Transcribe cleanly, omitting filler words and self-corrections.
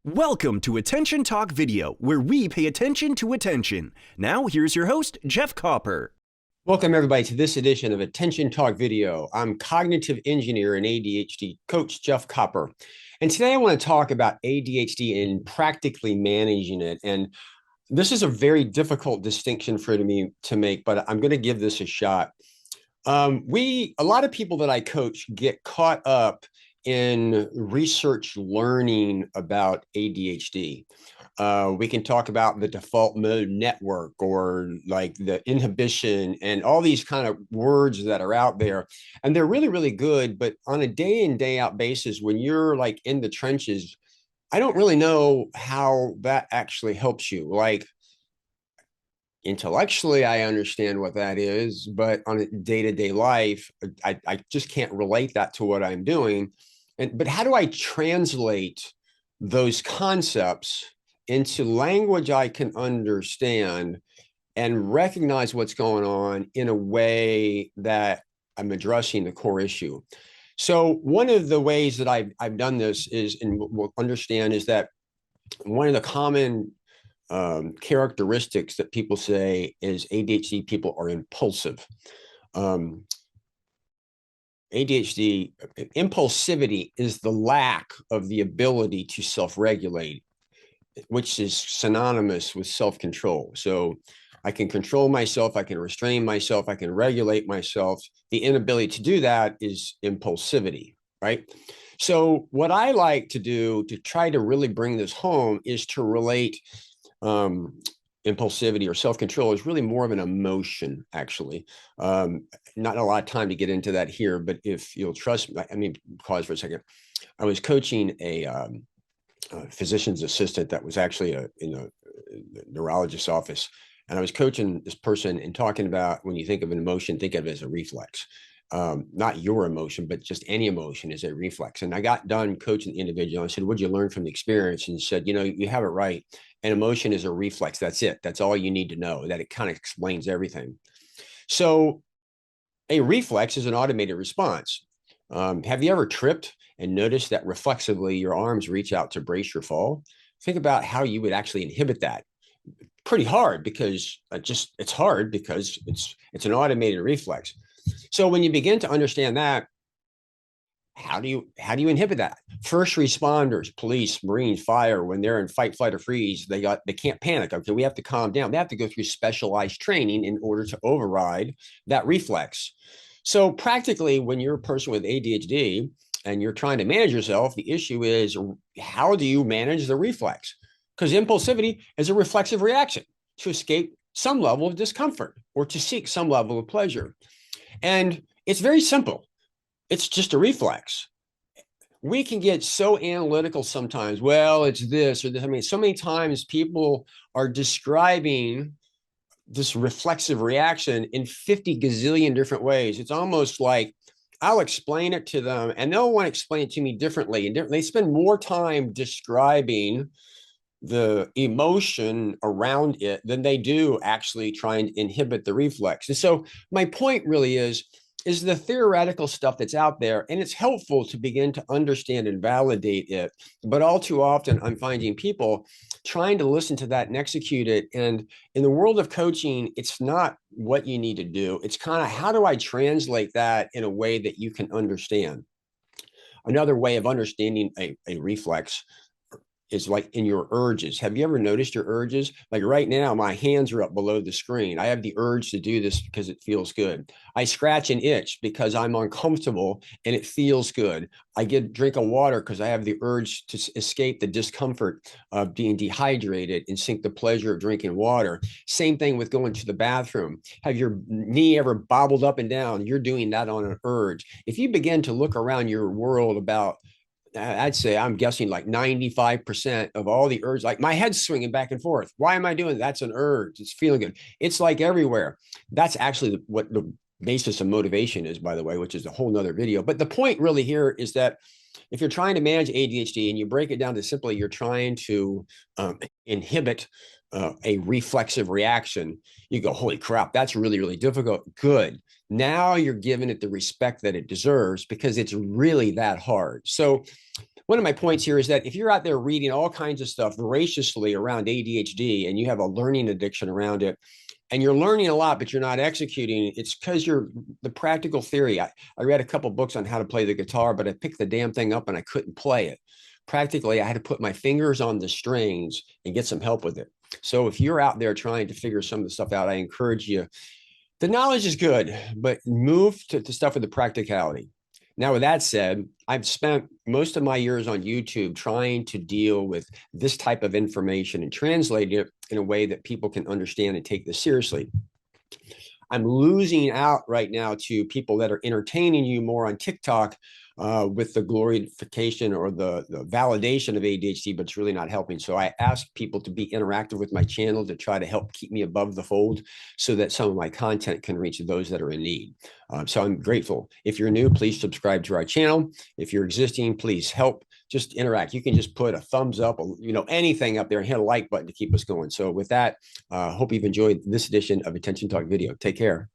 Welcome to Attention Talk Video, where we pay attention to attention. Now, here's your host, Jeff Copper. Welcome, everybody, to this edition of Attention Talk Video. I'm cognitive engineer and ADHD coach, Jeff Copper. And today I want to talk about ADHD and practically managing it. And this is a very difficult distinction for me to make, but I'm going to give this a shot. A lot of people that I coach get caught up in research learning about ADHD. We can talk about the default mode network or like the inhibition and all these kind of words that are out there. And they're really, really good. But on a day in, day out basis, when you're like in the trenches, I don't really know how that actually helps you. Like intellectually, I understand what that is, but on a day-to-day life, I just can't relate that to what I'm doing. But how do I translate those concepts into language I can understand and recognize what's going on in a way that I'm addressing the core issue? So one of the ways that I've done this is, and we'll understand, is that one of the common characteristics that people say is ADHD people are impulsive. ADHD, impulsivity is the lack of the ability to self-regulate, which is synonymous with self-control. So I can control myself, I can restrain myself, I can regulate myself. The inability to do that is impulsivity, right? So what I like to do to try to really bring this home is to relate impulsivity or self-control is really more of an emotion, actually. Not a lot of time to get into that here, but if you'll trust me, I mean, pause for a second. I was coaching a physician's assistant that was actually in a neurologist's office. And I was coaching this person and talking about, when you think of an emotion, think of it as a reflex. Not your emotion, but just any emotion is a reflex. And I got done coaching the individual. I said, what'd you learn from the experience? And he said, you know, you have it right. An emotion is a reflex. That's it. That's all you need to know, that it kind of explains everything. So a reflex is an automated response. Have you ever tripped and noticed that reflexively your arms reach out to brace your fall? Think about how you would actually inhibit that. Pretty hard, because it's hard because it's an automated reflex. So when you begin to understand that, how do you inhibit that? First responders, police, Marines, fire, when they're in fight, flight, or freeze, they can't panic. Okay, we have to calm down. They have to go through specialized training in order to override that reflex. So practically, when you're a person with ADHD and you're trying to manage yourself, the issue is, how do you manage the reflex? Because impulsivity is a reflexive reaction to escape some level of discomfort or to seek some level of pleasure. And it's very simple. It's just a reflex. We can get so analytical sometimes. Well, it's this or this. I mean, so many times people are describing this reflexive reaction in 50 gazillion different ways. It's almost like I'll explain it to them and they'll want to explain it to me differently. And they spend more time describing the emotion around it than they do actually trying to inhibit the reflex. And so my point really is the theoretical stuff that's out there, and it's helpful to begin to understand and validate it. But all too often, I'm finding people trying to listen to that and execute it. And in the world of coaching, it's not what you need to do. It's kind of, how do I translate that in a way that you can understand? Another way of understanding a reflex is like in your urges. Have you ever noticed your urges? Like right now, my hands are up below the screen. I have the urge to do this because it feels good. I scratch and itch because I'm uncomfortable and it feels good. I drink of water because I have the urge to escape the discomfort of being dehydrated and seek the pleasure of drinking water. Same thing with going to the bathroom. Have your knee ever bobbled up and down? You're doing that on an urge. If you begin to look around your world, about I'd say, I'm guessing like 95% of all the urges, like my head's swinging back and forth. Why am I doing that? That's an urge. It's feeling good. It's like everywhere. That's actually what the basis of motivation is, by the way, which is a whole nother video. But the point really here is that if you're trying to manage ADHD and you break it down to simply you're trying to inhibit a reflexive reaction, you go, holy crap, that's really, really difficult. Good. Now you're giving it the respect that it deserves because it's really that hard. So one of my points here is that if you're out there reading all kinds of stuff voraciously around ADHD and you have a learning addiction around it, and you're learning a lot, but you're not executing, it's because you're the practical theory. I read a couple books on how to play the guitar, but I picked the damn thing up and I couldn't play it. Practically, I had to put my fingers on the strings and get some help with it. So if you're out there trying to figure some of the stuff out, I encourage you. The knowledge is good, but move to stuff with the practicality. Now, with that said, I've spent most of my years on YouTube trying to deal with this type of information and translating it in a way that people can understand and take this seriously. I'm losing out right now to people that are entertaining you more on TikTok with the glorification or the validation of ADHD, but it's really not helping. So I ask people to be interactive with my channel to try to help keep me above the fold so that some of my content can reach those that are in need. So I'm grateful. If you're new, please subscribe to our channel. If you're existing, please help. Just interact. You can just put a thumbs up, or, anything up there, and hit a like button to keep us going. So with that, hope you've enjoyed this edition of Attention Talk Video. Take care.